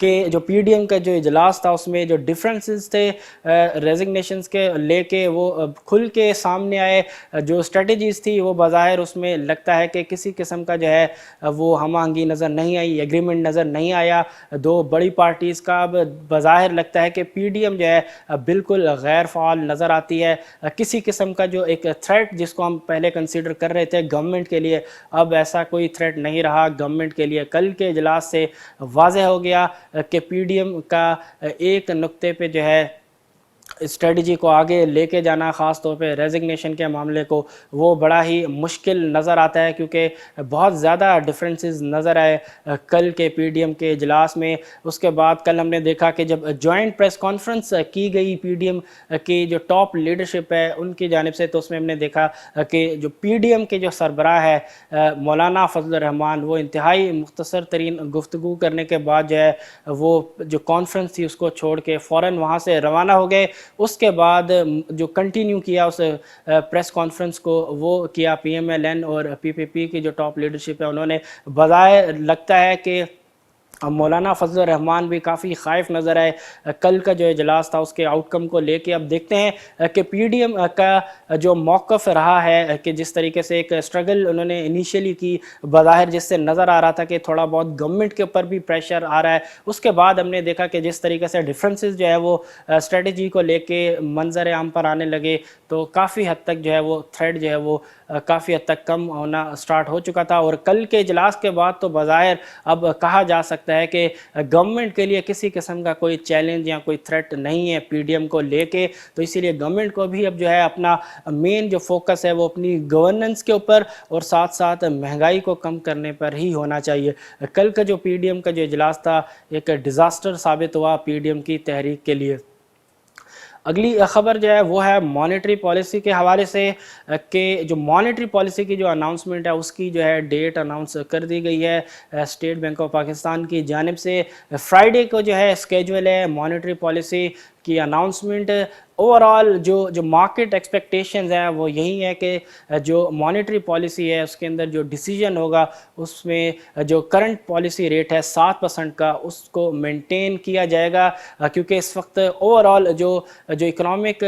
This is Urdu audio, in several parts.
کہ جو پی ڈی ایم کا جو اجلاس تھا اس میں جو ڈفرینسز تھے ریزگنیشنز کے لے کے وہ کھل کے سامنے آئے. جو اسٹریٹجیز تھی وہ بظاہر اس میں لگتا ہے کہ کسی قسم کا جو ہے وہ ہم آہنگی نظر نہیں آئی, ایگریمنٹ نظر نہیں آیا دو بڑی پارٹیز کا. اب بظاہر لگتا ہے کہ پی ڈی ایم جو ہے بالکل غیر فعال نظر آتی ہے. کسی قسم کا جو ایک تھریٹ جس کو ہم پہلے کنسیڈر کر رہے تھے گورنمنٹ کے لیے, اب ایسا کوئی تھریٹ نہیں رہا گورنمنٹ کے لیے. کل کے اجلاس سے واضح ہو گیا کہ پی ڈی ایم کا ایک نقطے پہ جو ہے اسٹریٹجی کو آگے لے کے جانا, خاص طور پہ ریزگنیشن کے معاملے کو, وہ بڑا ہی مشکل نظر آتا ہے کیونکہ بہت زیادہ ڈفرینسز نظر آئے کل کے پی ڈی ایم کے اجلاس میں. اس کے بعد کل ہم نے دیکھا کہ جب جوائنٹ پریس کانفرنس کی گئی پی ڈی ایم کی جو ٹاپ لیڈرشپ ہے ان کی جانب سے, تو اس میں ہم نے دیکھا کہ جو پی ڈی ایم کے جو سربراہ ہے مولانا فضل الرحمان, وہ انتہائی مختصر ترین گفتگو کرنے کے بعد جو ہے وہ جو کانفرنس تھی اس کو چھوڑ کے فوراً وہاں سے روانہ ہو گئے. اس کے بعد جو کنٹینیو کیا اس پریس کانفرنس کو وہ کیا پی ایم ایل این اور پی پی پی کی جو ٹاپ لیڈرشپ ہے انہوں نے. بظاہر لگتا ہے کہ مولانا فضل الرحمان بھی کافی خائف نظر آئے کل کا جو اجلاس تھا اس کے آؤٹ کم کو لے کے. اب دیکھتے ہیں کہ پی ڈی ایم کا جو موقف رہا ہے کہ جس طریقے سے ایک اسٹرگل انہوں نے انیشیلی کی بظاہر جس سے نظر آ رہا تھا کہ تھوڑا بہت گورنمنٹ کے اوپر بھی پریشر آ رہا ہے, اس کے بعد ہم نے دیکھا کہ جس طریقے سے ڈفرینسز جو ہے وہ اسٹریٹجی کو لے کے منظر عام پر آنے لگے, تو کافی حد تک جو ہے وہ تھریٹ جو ہے وہ کافی حد تک کم ہونا سٹارٹ ہو چکا تھا. اور کل کے اجلاس کے بعد تو بظاہر اب کہا جا سکتا ہے کہ گورنمنٹ کے لیے کسی قسم کا کوئی چیلنج یا کوئی تھریٹ نہیں ہے پی ڈی ایم کو لے کے. تو اسی لیے گورنمنٹ کو بھی اب جو ہے اپنا مین جو فوکس ہے وہ اپنی گورننس کے اوپر اور ساتھ ساتھ مہنگائی کو کم کرنے پر ہی ہونا چاہیے. کل کا جو پی ڈی ایم کا جو اجلاس تھا ایک ڈیزاسٹر ثابت ہوا پی ڈی ایم کی تحریک کے لیے. اگلی خبر جو ہے وہ ہے مانیٹری پالیسی کے حوالے سے کہ جو مانیٹری پالیسی کی جو اناؤنسمنٹ ہے اس کی جو ہے ڈیٹ اناؤنس کر دی گئی ہے اسٹیٹ بینک آف پاکستان کی جانب سے. فرائیڈے کو جو ہے اسکیجول ہے مانیٹری پالیسی کی اناؤنسمنٹ. اوورال جو مارکیٹ ایکسپیکٹیشنز ہیں وہ یہی ہے کہ جو مانیٹری پالیسی ہے اس کے اندر جو ڈیسیجن ہوگا اس میں جو کرنٹ پالیسی ریٹ ہے 7% کا اس کو مینٹین کیا جائے گا, کیونکہ اس وقت اوورال جو اکنامک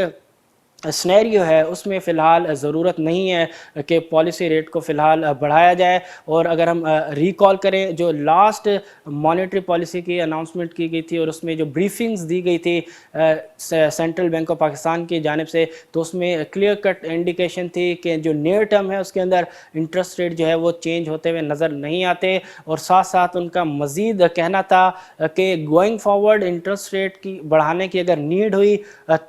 سنیریو ہے اس میں فی الحال ضرورت نہیں ہے کہ پالیسی ریٹ کو فی الحال بڑھایا جائے. اور اگر ہم ریکال کریں جو لاسٹ مانیٹری پالیسی کی اناؤنسمنٹ کی گئی تھی اور اس میں جو بریفنگز دی گئی تھی سینٹرل بینک آف پاکستان کی جانب سے, تو اس میں کلیئر کٹ انڈیکیشن تھی کہ جو نیئر ٹرم ہے اس کے اندر انٹرسٹ ریٹ جو ہے وہ چینج ہوتے ہوئے نظر نہیں آتے. اور ساتھ ساتھ ان کا مزید کہنا تھا کہ گوئنگ فارورڈ انٹرسٹ ریٹ کی بڑھانے کی اگر نیڈ ہوئی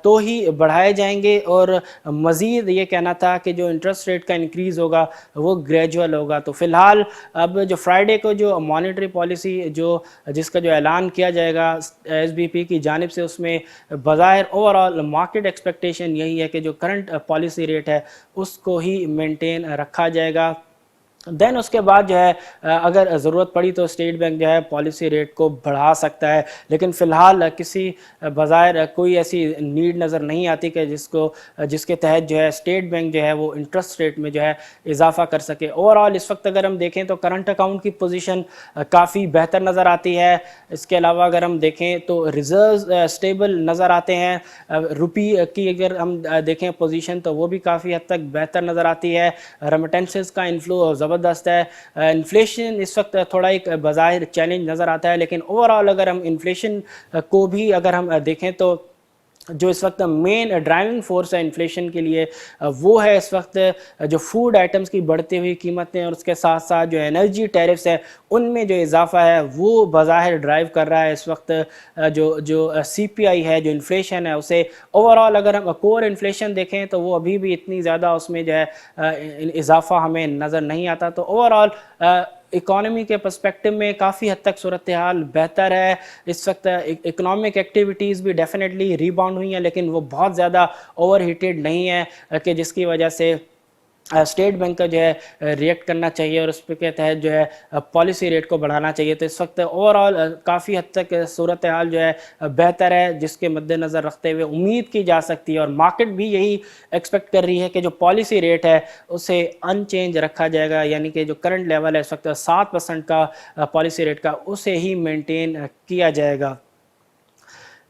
تو ہی بڑھائے جائیں گے, اور مزید یہ کہنا تھا کہ جو انٹرسٹ ریٹ کا انکریز ہوگا وہ گریجول ہوگا. تو فی الحال اب جو فرائیڈے کو جو مانیٹری پالیسی جس کا جو اعلان کیا جائے گا ایس بی پی کی جانب سے, اس میں بظاہر اوورال مارکیٹ ایکسپیکٹیشن یہی ہے کہ جو کرنٹ پالیسی ریٹ ہے اس کو ہی مینٹین رکھا جائے گا. دین اس کے بعد جو ہے اگر ضرورت پڑی تو اسٹیٹ بینک جو ہے پالیسی ریٹ کو بڑھا سکتا ہے, لیکن فی الحال کسی بظاہر کوئی ایسی نیڈ نظر نہیں آتی کہ جس کے تحت جو ہے اسٹیٹ بینک جو ہے وہ انٹرسٹ ریٹ میں جو ہے اضافہ کر سکے. اوورال اس وقت اگر ہم دیکھیں تو کرنٹ اکاؤنٹ کی پوزیشن کافی بہتر نظر آتی ہے. اس کے علاوہ اگر ہم دیکھیں تو ریزروز اسٹیبل نظر آتے ہیں. روپی کی اگر ہم دیکھیں پوزیشن تو وہ بھی کافی حد تک بہتر نظر آتی ہے. ریمیٹنسز کا انفلو زبردست ہے. انفلیشن اس وقت تھوڑا ایک بظاہر چیلنج نظر آتا ہے, لیکن اوورال اگر ہم انفلیشن کو بھی اگر ہم دیکھیں تو جو اس وقت مین ڈرائیونگ فورس ہے انفلیشن کے لیے وہ ہے اس وقت جو فوڈ آئٹمز کی بڑھتی ہوئی قیمتیں, اور اس کے ساتھ ساتھ جو انرجی ٹیرفز ہے ان میں جو اضافہ ہے وہ بظاہر ڈرائیو کر رہا ہے اس وقت جو سی پی آئی ہے, جو انفلیشن ہے اسے. اوورال اگر ہم کور انفلیشن دیکھیں تو وہ ابھی بھی اتنی زیادہ اس میں جو ہے اضافہ ہمیں نظر نہیں آتا. تو اوورال اکانومی کے پرسپیکٹو میں کافی حد تک صورتحال بہتر ہے. اس وقت اکنامک ایکٹیویٹیز بھی ڈیفینیٹلی ریباؤنڈ ہوئی ہیں, لیکن وہ بہت زیادہ اوور ہیٹڈ نہیں ہے کہ جس کی وجہ سے اسٹیٹ بینک کا جو ہے ریئیکٹ کرنا چاہیے اور اس کے تحت جو ہے پالیسی ریٹ کو بڑھانا چاہیے. تو اس وقت اوور آل کافی حد تک صورتحال جو ہے بہتر ہے، جس کے مد نظر رکھتے ہوئے امید کی جا سکتی ہے اور مارکیٹ بھی یہی ایکسپیکٹ کر رہی ہے کہ جو پالیسی ریٹ ہے اسے ان چینج رکھا جائے گا، یعنی کہ جو کرنٹ لیول ہے اس وقت 7% کا پالیسی ریٹ کا، اسے ہی مینٹین کیا جائے گا.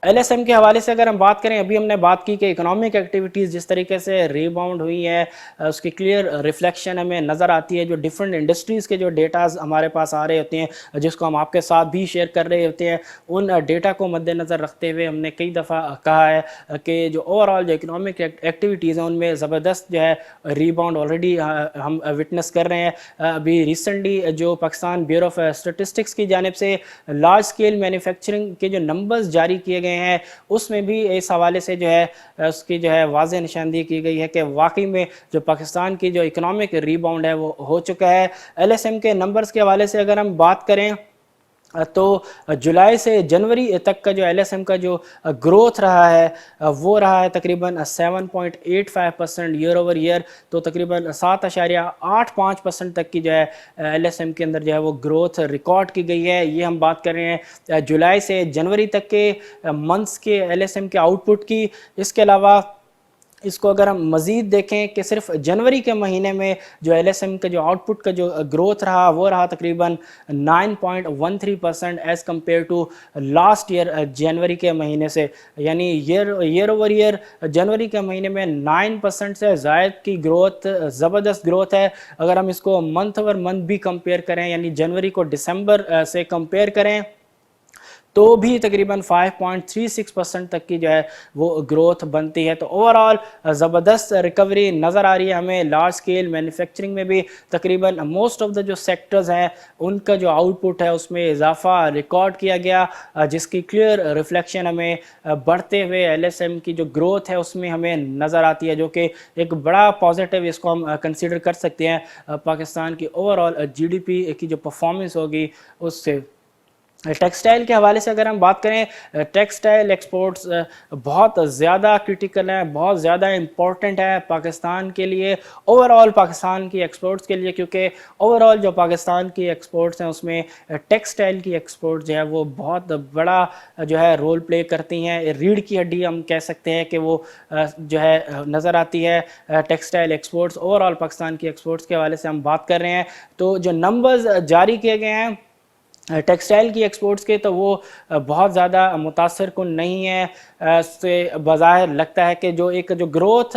ایل ایس ایم کے حوالے سے اگر ہم بات کریں، ابھی ہم نے بات کی کہ اکنامک ایکٹیویٹیز جس طریقے سے ریباؤنڈ ہوئی ہے، اس کی کلیئر ریفلیکشن ہمیں نظر آتی ہے. جو ڈیفرنٹ انڈسٹریز کے جو ڈیٹاز ہمارے پاس آ رہے ہوتے ہیں، جس کو ہم آپ کے ساتھ بھی شیئر کر رہے ہوتے ہیں، ان ڈیٹا کو مد نظر رکھتے ہوئے ہم نے کئی دفعہ کہا ہے کہ جو اوور آل جو اکنامک ایکٹیویٹیز ہیں ان میں زبردست جو ہے ریباؤنڈ آلریڈی ہم وٹنس کر رہے ہیں. ابھی ریسنٹلی جو پاکستان بیورو آف اسٹیٹسٹکس کی جانب سے لارج اسکیل مینوفیکچرنگ کے جو نمبرز جاری کیے گئے ہیں، اس میں بھی اس حوالے سے جو ہے اس کی جو ہے واضح نشاندہی کی گئی ہے کہ واقعی میں جو پاکستان کی جو اکنامک ریباؤنڈ ہے وہ ہو چکا ہے. ایل ایس ایم کے نمبرز کے حوالے سے اگر ہم بات کریں تو جولائی سے جنوری تک کا جو ایل ایس ایم کا جو گروتھ رہا ہے وہ رہا ہے تقریباً 7.85% ایئر اوور ایئر. تو تقریباً 7.85% تک کی جو ہے ایل ایس ایم کے اندر جو ہے وہ گروتھ ریکارڈ کی گئی ہے. یہ ہم بات کر رہے ہیں جولائی سے جنوری تک کے منتھس کے ایل ایس ایم کے آؤٹ پٹ کی. اس کے علاوہ اس کو اگر ہم مزید دیکھیں کہ صرف جنوری کے مہینے میں جو ایل ایس ایم کا جو آؤٹ پٹ کا جو گروتھ رہا وہ رہا تقریباً 9.13% as compare to last year جنوری کے مہینے سے، یعنی ایئر اوور ایئر جنوری کے مہینے میں 9% سے زائد کی گروتھ، زبردست گروتھ ہے. اگر ہم اس کو منتھ اوور منتھ بھی کمپیئر کریں، یعنی جنوری کو دسمبر سے کمپیئر کریں، تو بھی تقریباً 5.36% تک کی جو ہے وہ گروتھ بنتی ہے. تو اوور آل زبردست ریکوری نظر آ رہی ہے ہمیں. لارج اسکیل مینوفیکچرنگ میں بھی تقریباً موسٹ آف دا جو سیکٹرز ہیں ان کا جو آؤٹ پٹ ہے اس میں اضافہ ریکارڈ کیا گیا، جس کی کلیئر ریفلیکشن ہمیں بڑھتے ہوئے ایل ایس ایم کی جو گروتھ ہے اس میں ہمیں نظر آتی ہے، جو کہ ایک بڑا پازیٹیو اس کو ہم کنسیڈر کر سکتے ہیں پاکستان کی over all G D P کی جو پرفارمنس ہوگی اس سے. ٹیکسٹائل کے حوالے سے اگر ہم بات کریں، ٹیکسٹائل ایکسپورٹس بہت زیادہ کرٹیکل ہیں، بہت زیادہ امپورٹنٹ ہے پاکستان کے لیے، اوور آل پاکستان کی ایکسپورٹس کے لیے، کیونکہ اوور آل جو پاکستان کی ایکسپورٹس ہیں اس میں ٹیکسٹائل کی ایکسپورٹ جو ہے وہ بہت بڑا جو ہے رول پلے کرتی ہیں. ریڑھ کی ہڈی ہم کہہ سکتے ہیں کہ وہ جو ہے نظر آتی ہے textile exports. Over all Pakistan کی ایکسپورٹس کے حوالے سے ہم بات کر رہے ہیں تو جو نمبرز جاری کیے گئے ہیں ٹیکسٹائل کی ایکسپورٹس کے تو وہ بہت زیادہ متاثر کن نہیں ہے. اس سے بظاہر لگتا ہے کہ جو گروتھ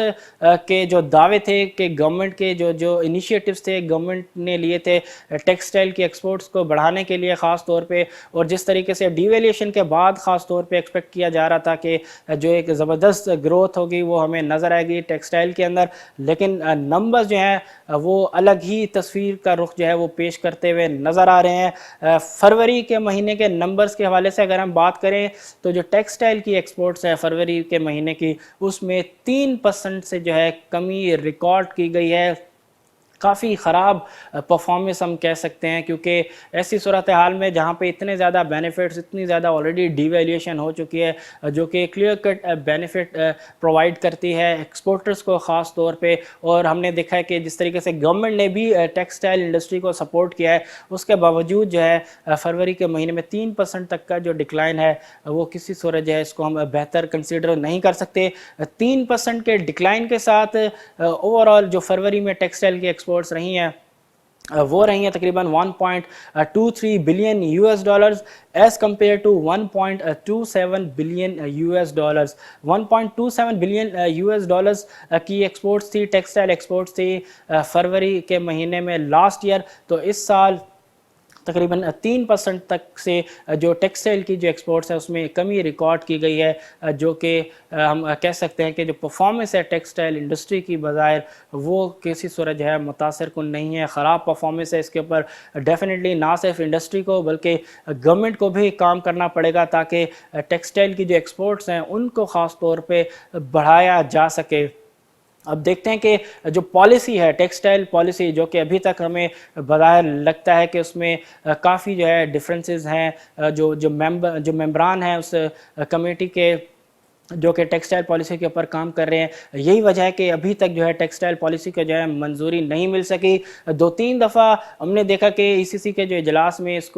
کے جو دعوے تھے کہ گورنمنٹ کے جو انیشیٹوز تھے گورنمنٹ نے لیے تھے ٹیکسٹائل کی ایکسپورٹس کو بڑھانے کے لیے خاص طور پہ، اور جس طریقے سے ڈی ویلیویشن کے بعد خاص طور پہ ایکسپیکٹ کیا جا رہا تھا کہ جو ایک زبردست گروتھ ہوگی وہ ہمیں نظر آئے گی ٹیکسٹائل کے اندر، لیکن نمبرز جو ہیں وہ الگ ہی تصویر کا رخ جو ہے وہ پیش کرتے ہوئے نظر آ رہے ہیں. فروری کے مہینے کے نمبرز کے حوالے سے اگر ہم بات کریں تو جو ٹیکسٹائل کی ایکسپورٹس ہے فروری کے مہینے کی، اس میں 3% سے جو ہے کمی ریکارڈ کی گئی ہے. کافی خراب پرفارمنس ہم کہہ سکتے ہیں، کیونکہ ایسی صورتحال میں جہاں پہ اتنے زیادہ بینیفٹس، اتنی زیادہ آلریڈی ڈی ویلیویشن ہو چکی ہے جو کہ کلیئر کٹ بینیفٹ پرووائڈ کرتی ہے ایکسپورٹرز کو خاص طور پہ. اور ہم نے دیکھا ہے کہ جس طریقے سے گورنمنٹ نے بھی ٹیکسٹائل انڈسٹری کو سپورٹ کیا ہے، اس کے باوجود جو ہے فروری کے مہینے میں 3% تک کا جو ڈکلائن ہے وہ کسی صورت جو ہے اس کو ہم بہتر کنسیڈر نہیں کر سکتے. 3% کے ڈکلائن کے ساتھ اوور آل جو فروری میں ٹیکسٹائل کی ایکسپورٹس رہی ہیں وہ رہی ہیں تقریباً 1.23 billion U S dollars as compare to 1.27 billion U S dollars. 1.27 billion U S dollars کی ایکسپورٹس تھی، ٹیکسٹائل ایکسپورٹس تھی فروری کے مہینے میں لاسٹ ایئر. تو اس سال تقریباً 3% تک سے جو ٹیکسٹائل کی جو ایکسپورٹس ہے اس میں کمی ریکارڈ کی گئی ہے، جو کہ ہم کہہ سکتے ہیں کہ جو پرفارمنس ہے ٹیکسٹائل انڈسٹری کی بظاہر وہ کسی صورت جو ہے متاثر کن نہیں ہے، خراب پرفارمنس ہے. اس کے اوپر ڈیفینیٹلی نہ صرف انڈسٹری کو بلکہ گورنمنٹ کو بھی کام کرنا پڑے گا تاکہ ٹیکسٹائل کی جو ایکسپورٹس ہیں ان کو خاص طور پہ بڑھایا جا سکے. اب دیکھتے ہیں کہ جو پالیسی ہے ٹیکسٹائل پالیسی، جو کہ ابھی تک ہمیں بظاہر لگتا ہے کہ اس میں کافی جو ہے ڈفرینسز ہیں، جو ممبران ہیں اس کمیٹی کے جو کہ ٹیکسٹائل پالیسی کے اوپر کام کر رہے ہیں. یہی وجہ ہے کہ ابھی تک جو ہے ٹیکسٹائل پالیسی کو جو ہے منظوری نہیں مل سکی. 2-3 دفعہ ہم نے دیکھا کہ ای سی سی کے جو اجلاس میں اس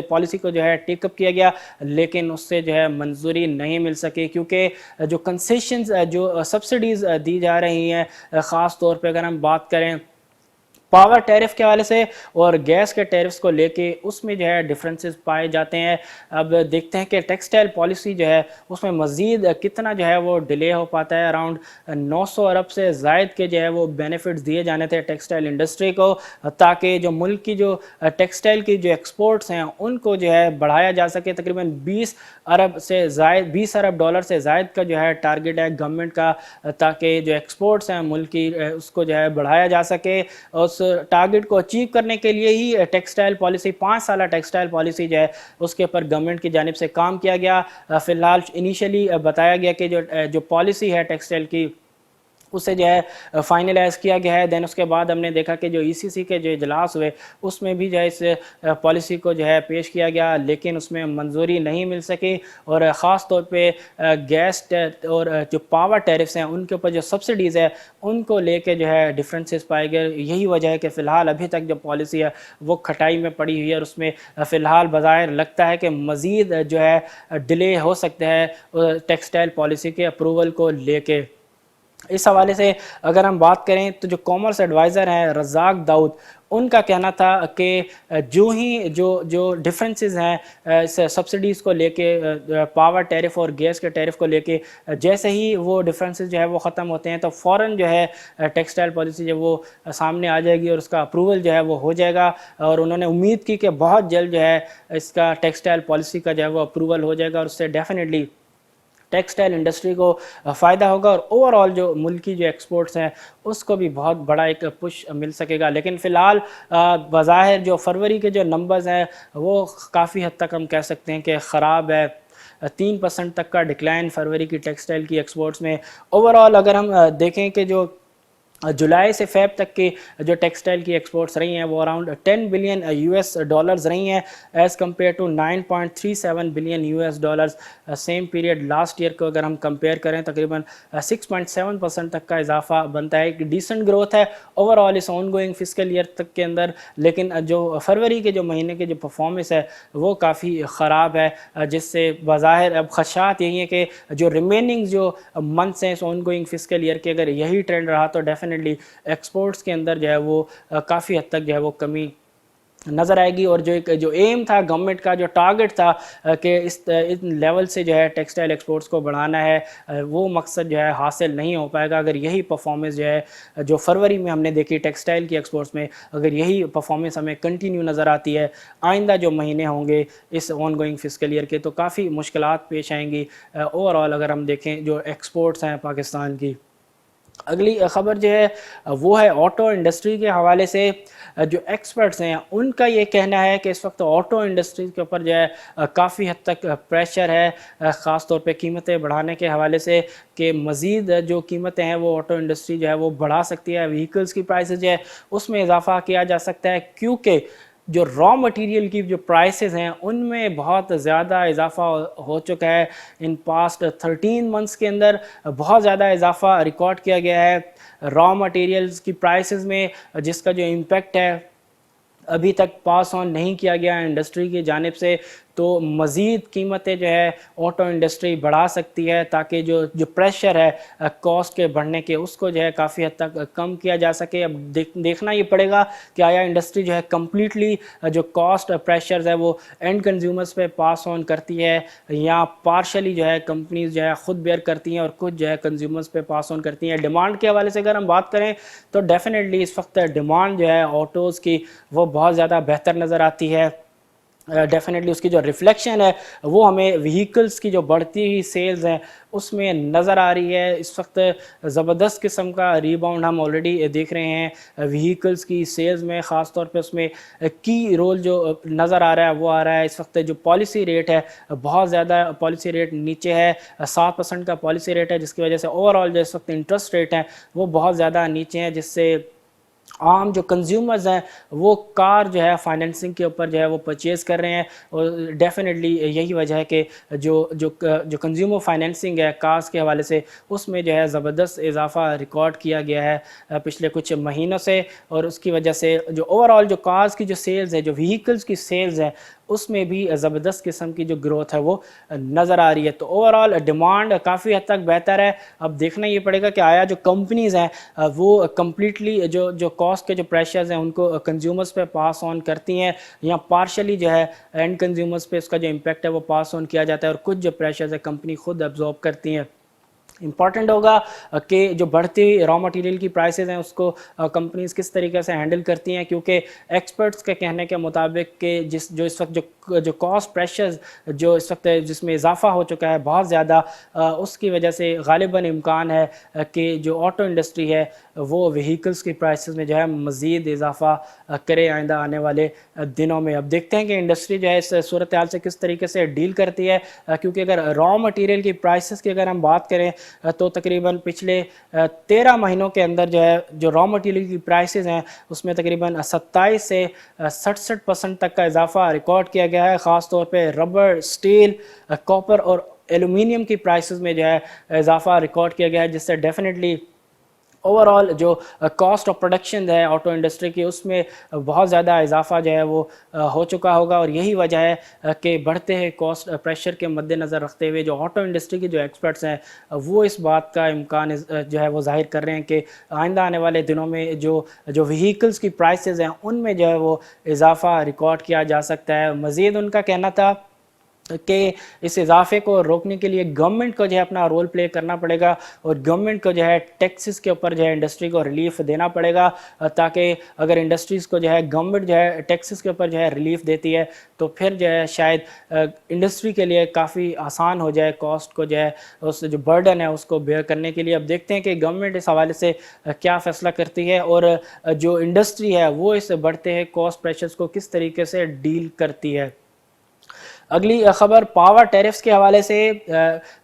پالیسی کو جو ہے ٹیک اپ کیا گیا, لیکن اس سے جو ہے منظوری نہیں مل سکی, کیونکہ جو کنسیشنز جو سبسڈیز دی جا رہی ہیں, خاص طور پہ اگر ہم بات کریں پاور ٹیرف کے حوالے سے اور گیس کے ٹیرفز کو لے کے, اس میں جو ہے ڈفرینسز پائے جاتے ہیں. اب دیکھتے ہیں کہ ٹیکسٹائل پالیسی جو ہے اس میں مزید کتنا جو ہے وہ ڈیلے ہو پاتا ہے. اراؤنڈ 900 ارب سے زائد کے جو ہے وہ بینیفٹس دیے جانے تھے ٹیکسٹائل انڈسٹری کو, تاکہ جو ملک کی جو ٹیکسٹائل کی جو ایکسپورٹس ہیں ان کو جو ہے بڑھایا جا سکے. تقریباً 20 ارب سے زائد 20 ارب ڈالر سے زائد کا جو ہے ٹارگٹ ہے گورنمنٹ کا, تاکہ جو ایکسپورٹس ہیں ملک کی اس کو جو ہے بڑھایا جا سکے. اس ٹارگٹ کو اچیو کرنے کے لیے ہی ٹیکسٹائل پالیسی 5 سالہ ٹیکسٹائل پالیسی جو ہے اس کے اوپر گورنمنٹ کی جانب سے کام کیا گیا. فی الحال انیشلی بتایا گیا کہ جو پالیسی ہے ٹیکسٹائل کی اسے جو ہے فائنلائز کیا گیا ہے. دین اس کے بعد ہم نے دیکھا کہ جو ای سی سی کے جو اجلاس ہوئے اس میں بھی جو ہے اس پالیسی کو جو ہے پیش کیا گیا, لیکن اس میں منظوری نہیں مل سکی. اور خاص طور پہ گیس اور جو پاور ٹیرفز ہیں ان کے اوپر جو سبسڈیز ہے ان کو لے کے جو ہے ڈفرینسز پائے گئے. یہی وجہ ہے کہ فی الحال ابھی تک جو پالیسی ہے وہ کھٹائی میں پڑی ہوئی ہے, اور اس میں فی الحال بظاہر لگتا ہے کہ مزید جو ہے ڈیلے ہو سکتا ہے ٹیکسٹائل پالیسی کے اپروول کو لے کے. اس حوالے سے اگر ہم بات کریں تو جو کامرس ایڈوائزر ہیں رزاق داؤد, ان کا کہنا تھا کہ جو ہی جو ڈفرینسز ہیں سبسڈیز کو لے کے, پاور ٹیرف اور گیس کے ٹیرف کو لے کے, جیسے ہی وہ ڈفرینسز جو ہے وہ ختم ہوتے ہیں تو فوراً جو ہے ٹیکسٹائل پالیسی جو وہ سامنے آ جائے گی اور اس کا اپروول جو ہے وہ ہو جائے گا. اور انہوں نے امید کی کہ بہت جلد جو ہے اس کا ٹیکسٹائل پالیسی کا جو ہے وہ اپروول ہو جائے گا, اور اس سے ڈیفینیٹلی ٹیکسٹائل انڈسٹری کو فائدہ ہوگا, اور اوور آل جو ملکی جو ایکسپورٹس ہیں اس کو بھی بہت بڑا ایک پش مل سکے گا. لیکن فی الحال بظاہر جو فروری کے جو نمبرز ہیں وہ کافی حد تک ہم کہہ سکتے ہیں کہ خراب ہے. 3% تک کا ڈکلائن فروری کی ٹیکسٹائل کی ایکسپورٹس میں. اوور آل اگر ہم دیکھیں کہ جو جولائی سے فیب تک کی جو ٹیکسٹائل کی ایکسپورٹس رہی ہیں وہ اراؤنڈ 10 بلین US ڈالرز رہی ہیں, as compare to 9.37 billion US dollars same period last year کو اگر ہم کمپیئر کریں تقریباً 6.7% تک کا اضافہ بنتا ہے. ایک ڈیسنٹ گروتھ ہے اوور آل اس آن گوئنگ فسکل ایئر تک کے اندر, لیکن جو فروری کے جو مہینے کے جو پرفارمنس ہے وہ کافی خراب ہے, جس سے بظاہر اب خدشات یہی ہیں کہ جو ریمیننگ جو منتھس ہیں اس آن گوئنگ فسکل ایئر کے اگر یہی ٹرینڈ رہا تو ڈیفینیٹلی ایکسپورٹس کے اندر جو ہے وہ کافی حد تک جو ہے وہ کمی نظر آئے گی. اور جو ایم تھا گورنمنٹ کا, جو ٹارگٹ تھا کہ اس لیول سے جو ہے ٹیکسٹائل ایکسپورٹس کو بڑھانا ہے, وہ مقصد جو ہے حاصل نہیں ہو پائے گا اگر یہی پرفارمنس جو ہے جو فروری میں ہم نے دیکھی ٹیکسٹائل کی ایکسپورٹس میں, اگر یہی پرفارمنس ہمیں کنٹینیو نظر آتی ہے آئندہ جو مہینے ہوں گے اس آن گوئنگ فسکل ایئر کے تو کافی مشکلات پیش آئیں گی. اوور آل اگر ہم دیکھیں جو ایکسپورٹس ہیں پاکستان کی. اگلی خبر جو ہے وہ ہے آٹو انڈسٹری کے حوالے سے. جو ایکسپرٹس ہیں ان کا یہ کہنا ہے کہ اس وقت آٹو انڈسٹری کے اوپر جو ہے کافی حد تک پریشر ہے, خاص طور پہ قیمتیں بڑھانے کے حوالے سے, کہ مزید جو قیمتیں ہیں وہ آٹو انڈسٹری جو ہے وہ بڑھا سکتی ہے. وہیکلز کی پرائسز جو ہے اس میں اضافہ کیا جا سکتا ہے, کیونکہ جو را مٹیریل کی جو پرائسز ہیں ان میں بہت زیادہ اضافہ ہو چکا ہے. ان پاسٹ 13 منتھس کے اندر بہت زیادہ اضافہ ریکارڈ کیا گیا ہے را مٹیریلز کی پرائسز میں, جس کا جو امپیکٹ ہے ابھی تک پاس آن نہیں کیا گیا انڈسٹری کی جانب سے. تو مزید قیمتیں جو ہے آٹو انڈسٹری بڑھا سکتی ہے تاکہ جو پریشر ہے کاسٹ کے بڑھنے کے اس کو جو ہے کافی حد تک کم کیا جا سکے. اب دیکھنا یہ پڑے گا کہ آیا انڈسٹری جو ہے کمپلیٹلی جو کاسٹ پریشرز ہے وہ اینڈ کنزیومرز پہ پاس آن کرتی ہے, یا پارشلی جو ہے کمپنیز جو ہے خود بیئر کرتی ہیں اور کچھ جو ہے کنزیومرز پہ پاس آن کرتی ہیں. ڈیمانڈ کے حوالے سے اگر ہم بات کریں تو ڈیفینیٹلی اس وقت ڈیمانڈ جو ہے آٹوز کی وہ بہت زیادہ بہتر نظر آتی ہے. ڈیفینیٹلی اس کی جو ریفلیکشن ہے وہ ہمیں وہیکلز کی جو بڑھتی ہوئی سیلز ہیں اس میں نظر آ رہی ہے. اس وقت زبردست قسم کا ریباؤنڈ ہم آلریڈی دیکھ رہے ہیں وہیکلز کی سیلز میں, خاص طور پہ اس میں کی رول جو نظر آ رہا ہے وہ آ رہا ہے. اس وقت جو پالیسی ریٹ ہے بہت زیادہ پالیسی ریٹ نیچے ہے, 7% کا پالیسی ریٹ ہے, جس کی وجہ سے اوور آل جو اس وقت انٹرسٹ ریٹ ہیں وہ بہت زیادہ نیچے ہیں, جس سے عام جو کنزیومرز ہیں وہ کار جو ہے فائنینسنگ کے اوپر جو ہے وہ پرچیز کر رہے ہیں، اور ڈیفینیٹلی یہی وجہ ہے کہ جو کنزیومر فائنینسنگ ہے کارز کے حوالے سے اس میں جو ہے زبردست اضافہ ریکارڈ کیا گیا ہے پچھلے کچھ مہینوں سے، اور اس کی وجہ سے جو اوور آل جو کارز کی جو سیلز ہے، جو وہیکلز کی سیلز ہے، اس میں بھی زبردست قسم کی جو گروتھ ہے وہ نظر آ رہی ہے۔ تو اوور آل ڈیمانڈ کافی حد تک بہتر ہے۔ اب دیکھنا یہ پڑے گا کہ آیا جو کمپنیز ہیں وہ کمپلیٹلی جو کاسٹ کے جو پریشرز ہیں ان کو کنزیومرز پہ پاس آن کرتی ہیں، یا پارشلی جو ہے اینڈ کنزیومرز پہ اس کا جو امپیکٹ ہے وہ پاس آن کیا جاتا ہے، اور کچھ جو پریشرز ہے کمپنی خود ایبزارب کرتی ہیں۔ امپورٹنٹ ہوگا کہ جو بڑھتی ہوئی را مٹیریل کی پرائسز ہیں اس کو کمپنیز کس طریقے سے ہینڈل کرتی ہیں، کیونکہ ایکسپرٹس کے کہنے کے مطابق کہ جو اس وقت جو کاسٹ پریشرز جو اس وقت جس میں اضافہ ہو چکا ہے بہت زیادہ، اس کی وجہ سے غالباً امکان ہے کہ جو آٹو انڈسٹری ہے وہ وہیکلز کی پرائسز میں جو ہے مزید اضافہ کرے آئندہ آنے والے دنوں میں۔ اب دیکھتے ہیں کہ انڈسٹری جو ہے اس صورتحال سے کس طریقے سے ڈیل کرتی ہے، کیونکہ اگر را مٹیریل کی پرائسز کی اگر ہم بات کریں تو تقریباً پچھلے 13 مہینوں کے اندر جو ہے جو را مٹیریل کی پرائسز ہیں اس میں تقریباً 27 سے 67% تک کا اضافہ ریکارڈ کیا گیا ہے، خاص طور پہ ربڑ، سٹیل، کاپر اور ایلومینیم کی پرائسز میں جو ہے اضافہ ریکارڈ کیا گیا ہے، جس سے ڈیفینیٹلی اوور آل جو کاسٹ آف پروڈکشن ہے آٹو انڈسٹری کی اس میں بہت زیادہ اضافہ جو ہے وہ ہو چکا ہوگا، اور یہی وجہ ہے کہ بڑھتے ہوئے کاسٹ پریشر کے مد نظر رکھتے ہوئے جو آٹو انڈسٹری کی جو ایکسپرٹس ہیں وہ اس بات کا امکان جو ہے وہ ظاہر کر رہے ہیں کہ آئندہ آنے والے دنوں میں جو وہیکلز کی پرائسز ہیں ان میں جو ہے وہ اضافہ ریکارڈ کیا جا سکتا ہے۔ مزید ان کا کہنا تھا کہ اس اضافے کو روکنے کے لیے گورنمنٹ کو جو ہے اپنا رول پلے کرنا پڑے گا، اور گورنمنٹ کو جو ہے ٹیکسز کے اوپر جو ہے انڈسٹری کو ریلیف دینا پڑے گا، تاکہ اگر انڈسٹریز کو جو ہے گورنمنٹ جو ہے ٹیکسز کے اوپر جو ہے ریلیف دیتی ہے تو پھر جو ہے شاید انڈسٹری کے لیے کافی آسان ہو جائے کاسٹ کو جو ہے اس جو برڈن ہے اس کو بیئر کرنے کے لیے۔ اب دیکھتے ہیں کہ گورنمنٹ اس حوالے سے کیا فیصلہ کرتی ہے، اور جو انڈسٹری ہے وہ اس بڑھتے ہیں کاسٹ پریشرز کو کس طریقے سے ڈیل کرتی ہے۔ اگلی خبر پاور ٹیرفز کے حوالے سے،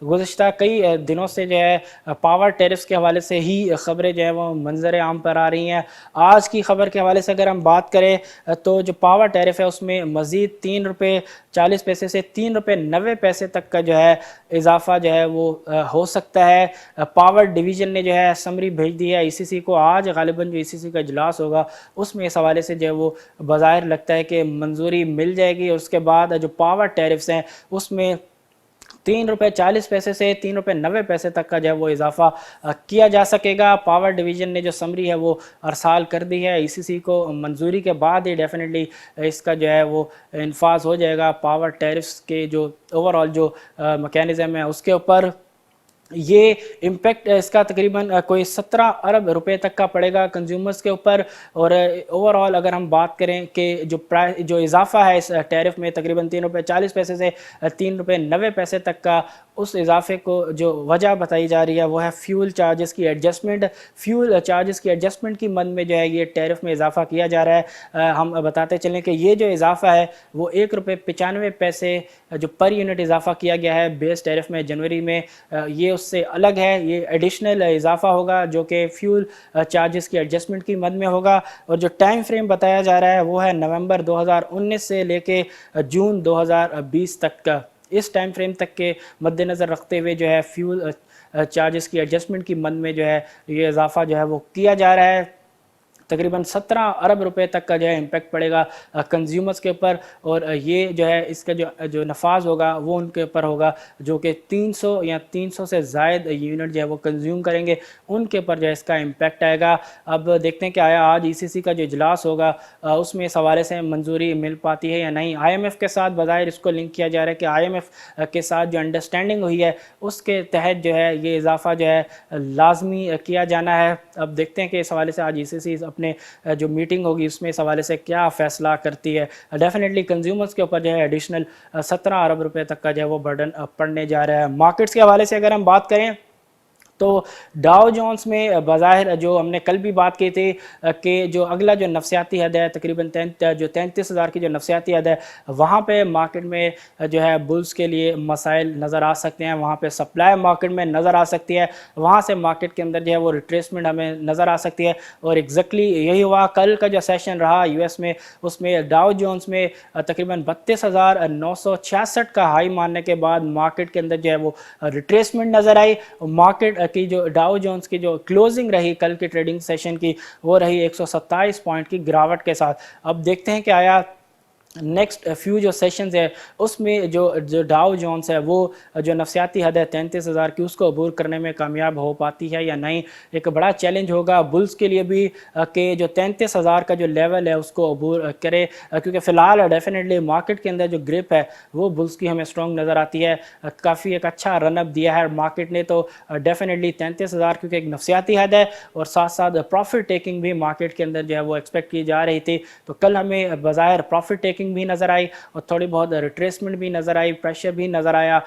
گزشتہ کئی دنوں سے جو ہے پاور ٹیرفز کے حوالے سے ہی خبریں جو ہیں وہ منظر عام پر آ رہی ہیں۔ آج کی خبر کے حوالے سے اگر ہم بات کریں تو جو پاور ٹیرف ہے اس میں مزید 3 روپے 40 پیسے سے 3 روپے 90 پیسے تک کا جو ہے اضافہ جو ہے وہ ہو سکتا ہے۔ پاور ڈویژن نے جو ہے سمری بھیج دی ہے ای سی سی کو، آج غالباً جو ای سی سی کا اجلاس ہوگا اس میں اس حوالے سے جو ہے وہ بظاہر لگتا ہے کہ منظوری مل جائے گی، اور اس کے بعد جو پاور ٹیرفز ہیں اس میں 3 روپے 40 پیسے سے 3 روپے 90 پیسے تک کا جو ہے وہ اضافہ کیا جا سکے گا۔ پاور ڈویژن نے جو سمری ہے وہ ارسال کر دی ہے ای سی سی کو، منظوری کے بعد ہی ڈیفینیٹلی اس کا جو ہے وہ انفاذ ہو جائے گا پاور ٹیرفز کے جو اوور آل جو میکینزم ہے اس کے اوپر۔ یہ امپیکٹ اس کا تقریباً کوئی 17 ارب روپے تک کا پڑے گا کنزیومرز کے اوپر، اور اوور آل اگر ہم بات کریں کہ جو اضافہ ہے اس ٹیرف میں تقریباً 3 روپے 40 پیسے سے 3 روپے 90 پیسے تک کا، اس اضافے کو جو وجہ بتائی جا رہی ہے وہ ہے فیول چارجز کی ایڈجسٹمنٹ۔ فیول چارجز کی ایڈجسٹمنٹ کی مد میں جو ہے یہ ٹیرف میں اضافہ کیا جا رہا ہے۔ ہم بتاتے چلیں کہ یہ جو اضافہ ہے وہ 1 روپے 95 پیسے جو پر یونٹ اضافہ کیا گیا ہے بیس ٹیرف میں جنوری میں، یہ اس سے الگ ہے، یہ ایڈیشنل اضافہ ہوگا جو کہ فیول چارجز کی ایڈجسٹمنٹ کی مد میں ہوگا، اور جو ٹائم فریم بتایا جا رہا ہے وہ ہے نومبر 2019 سے لے کے جون 2020 تک کا۔ اس ٹائم فریم تک کے مد نظر رکھتے ہوئے جو ہے فیول چارجز کی ایڈجسٹمنٹ کی مد میں جو ہے یہ اضافہ جو ہے وہ کیا جا رہا ہے۔ تقریباً 17 ارب روپے تک کا جو ہے امپیکٹ پڑے گا کنزیومرز کے اوپر، اور یہ جو ہے اس کا جو نفاذ ہوگا وہ ان کے اوپر ہوگا جو کہ 300 یا 300 سے زائد یونٹ جو ہے وہ کنزیوم کریں گے، ان کے اوپر جو ہے اس کا امپیکٹ آئے گا۔ اب دیکھتے ہیں کہ آیا آج ای سی سی کا جو اجلاس ہوگا اس میں اس حوالے سے منظوری مل پاتی ہے یا نہیں۔ آئی ایم ایف کے ساتھ بظاہر اس کو لنک کیا جا رہا ہے کہ آئی ایم ایف کے ساتھ جو انڈرسٹینڈنگ ہوئی ہے اس کے تحت جو ہے یہ اضافہ جو ہے لازمی کیا جانا ہے۔ اب دیکھتے ہیں کہ اس حوالے سے آج ای سی سی اپنے جو میٹنگ ہوگی اس میں اس حوالے سے کیا فیصلہ کرتی ہے۔ ڈیفینیٹلی کنزیومرز کے اوپر جو ہے ایڈیشنل 17 ارب روپے تک کا جو ہے وہ برڈن پڑنے جا رہا ہے۔ مارکیٹس کے حوالے سے اگر ہم بات کریں تو ڈاؤ جونز میں بظاہر جو ہم نے کل بھی بات کی تھی کہ جو اگلا جو نفسیاتی حد ہے تقریباً جو 33,000 کی جو نفسیاتی حد ہے وہاں پہ مارکیٹ میں جو ہے بلز کے لیے مسائل نظر آ سکتے ہیں، وہاں پہ سپلائی مارکیٹ میں نظر آ سکتی ہے، وہاں سے مارکیٹ کے اندر جو ہے وہ ریٹریسمنٹ ہمیں نظر آ سکتی ہے، اور ایگزیکٹلی یہی ہوا کل کا جو سیشن رہا یو ایس میں، اس میں ڈاؤ جونز میں تقریباً 32,966 کا ہائی ماننے کے بعد مارکیٹ کے اندر جو ہے وہ ریٹریسمنٹ نظر آئی، مارکیٹ کی جو ڈاؤ جونز کی جو کلوزنگ رہی کل کی ٹریڈنگ سیشن کی وہ رہی 127 پوائنٹ کی گراوٹ کے ساتھ۔ اب دیکھتے ہیں کہ آیا نیکسٹ فیو جو سیشنز ہے اس میں جو ڈاؤ جونز ہے وہ جو نفسیاتی حد ہے 33,000 کی اس کو عبور کرنے میں کامیاب ہو پاتی ہے یا نہیں۔ ایک بڑا چیلنج ہوگا بلز کے لیے بھی کہ جو 33,000 کا جو لیول ہے اس کو عبور کرے، کیونکہ فی الحال ڈیفینیٹلی مارکیٹ کے اندر جو گرپ ہے وہ بلز کی ہمیں اسٹرانگ نظر آتی ہے، کافی ایک اچھا رن اپ دیا ہے مارکیٹ نے، تو ڈیفینیٹلی 33,000 کیونکہ ایک نفسیاتی حد ہے اور ساتھ ساتھ پروفٹ ٹیکنگ بھی مارکیٹ کے اندر جو ہے وہ ایکسپیکٹ کی جا رہی تھی، تو کل ہمیں بظاہر پروفٹ ٹیکنگ بھی نظر آئی اور تھوڑی بہت ریٹریسمنٹ بھی نظر آئی، پریشر بھی نظر آیا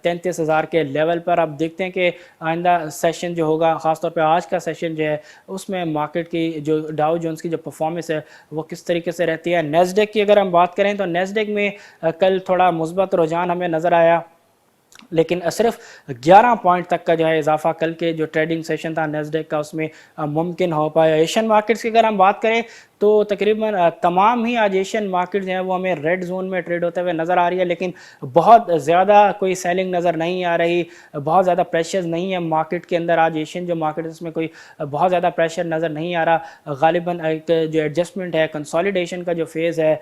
33,000 کے لیول پر۔ اب دیکھتے ہیں کہ آئندہ سیشن جو ہوگا، خاص طور پہ آج کا سیشن جو ہے اس میں مارکیٹ کی جو ڈاؤ جونز کی جو پرفارمنس ہے وہ کس طریقے سے رہتی ہے۔ نیسڈیک کی اگر ہم بات کریں تو نیسڈیک میں کل تھوڑا مثبت رجحان ہمیں نظر آیا، لیکن صرف 11 پوائنٹ تک کا جو ہے اضافہ کل کے جو ٹریڈنگ سیشن تھا نیسڈیک کا اس میں ممکن ہو پایا۔ ایشین مارکیٹس کی اگر ہم بات کریں تو تقریباً تمام ہی آج ایشین مارکیٹس ہیں وہ ہمیں ریڈ زون میں ٹریڈ ہوتے ہوئے نظر آ رہی ہے، لیکن بہت زیادہ کوئی سیلنگ نظر نہیں آ رہی، بہت زیادہ پریشر نہیں ہے مارکیٹ کے اندر۔ آج ایشین جو مارکیٹ اس میں کوئی بہت زیادہ پریشر نظر نہیں آ رہا، غالباً ایک جو ایڈجسٹمنٹ ہے، کنسالیڈیشن کا جو فیز ہے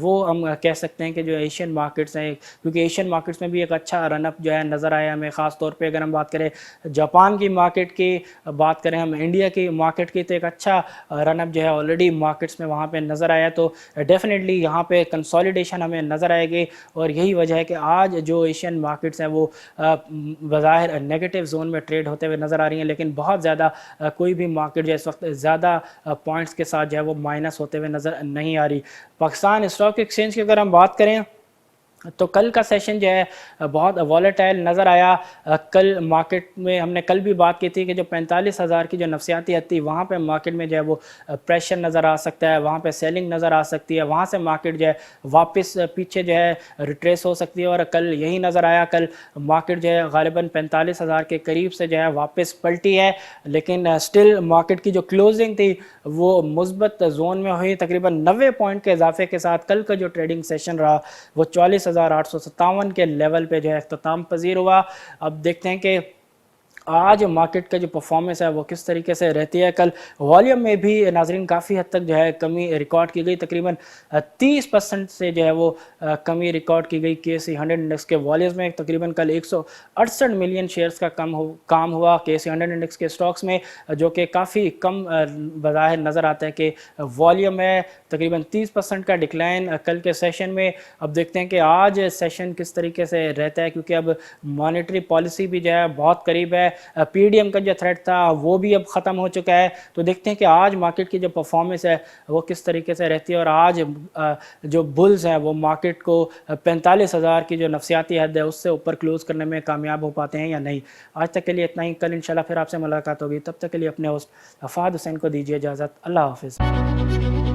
وہ ہم کہہ سکتے ہیں کہ جو ایشین مارکیٹس ہیں، کیونکہ ایشین مارکیٹس میں بھی ایک اچھا رن اپ جو ہے نظر آیا ہمیں، خاص طور پہ اگر ہم بات کریں جاپان کی مارکیٹ کی، بات کریں ہم انڈیا کی مارکیٹ کی، تو ایک اچھا رن اپ جو ہے آلریڈی مارکیٹس میں وہاں پہ نظر آیا، تو ڈیفینیٹلی یہاں پہ کنسالیڈیشن ہمیں نظر آئے گی، اور یہی وجہ ہے کہ آج جو ایشین مارکیٹس ہیں وہ بظاہر نیگیٹو زون میں ٹریڈ ہوتے ہوئے نظر آ رہی ہیں، لیکن بہت زیادہ کوئی بھی مارکیٹ جو اس وقت زیادہ پوائنٹس کے ساتھ جو ہے وہ مائنس ہوتے ہوئے نظر نہیں آ رہی۔ پاکستان اسٹاک ایکسچینج کی اگر ہم بات کریں تو کل کا سیشن جو ہے بہت والیٹائل نظر آیا۔ کل مارکیٹ میں ہم نے کل بھی بات کی تھی کہ جو 45,000 کی جو نفسیاتی حد تھی وہاں پہ مارکیٹ میں جو ہے وہ پریشر نظر آ سکتا ہے، وہاں پہ سیلنگ نظر آ سکتی ہے، وہاں سے مارکیٹ جو ہے واپس پیچھے جو ہے ریٹریس ہو سکتی ہے، اور کل یہی نظر آیا۔ کل مارکیٹ جو ہے غالباً 45,000 کے قریب سے جو ہے واپس پلٹی ہے، لیکن سٹل مارکیٹ کی جو کلوزنگ تھی وہ مثبت زون میں ہوئی، تقریباً 90 پوائنٹ کے اضافے کے ساتھ کل کا جو ٹریڈنگ سیشن رہا وہ 44,857 کے لیول پہ جو ہے اختتام پذیر ہوا۔ اب دیکھتے ہیں کہ آج مارکیٹ کا جو پرفارمنس ہے وہ کس طریقے سے رہتی ہے۔ کل والیوم میں بھی ناظرین کافی حد تک جو ہے کمی ریکارڈ کی گئی، تقریباً 30% سے جو ہے وہ کمی ریکارڈ کی گئی۔ KSE 100 انڈیکس کے والیوم میں تقریباً کل 168 ملین شیئرز کا کام ہوا KSE 100 انڈیکس کے سٹاکس میں، جو کہ کافی کم بظاہر نظر آتا ہے کہ والیوم ہے، تقریباً 30% کا ڈکلائن کل کے سیشن میں۔ اب دیکھتے ہیں کہ آج سیشن کس طریقے سے رہتا ہے، کیونکہ اب مانیٹری پالیسی بھی جو ہے بہت قریب ہے، پی ڈی ایم کا جو تھریٹ تھا وہ بھی اب ختم ہو چکا ہے، تو دیکھتے ہیں کہ آج مارکیٹ کی جو پرفارمنس ہے وہ کس طریقے سے رہتی ہے، اور آج جو بلز ہیں وہ مارکیٹ کو 45,000 کی جو نفسیاتی حد ہے اس سے اوپر کلوز کرنے میں کامیاب ہو پاتے ہیں یا نہیں۔ آج تک کے لیے اتنا ہی، کل انشاءاللہ پھر آپ سے ملاقات ہوگی، تب تک کے لیے اپنے ہوسٹ فہد حسین کو دیجیے اجازت۔ اللہ حافظ۔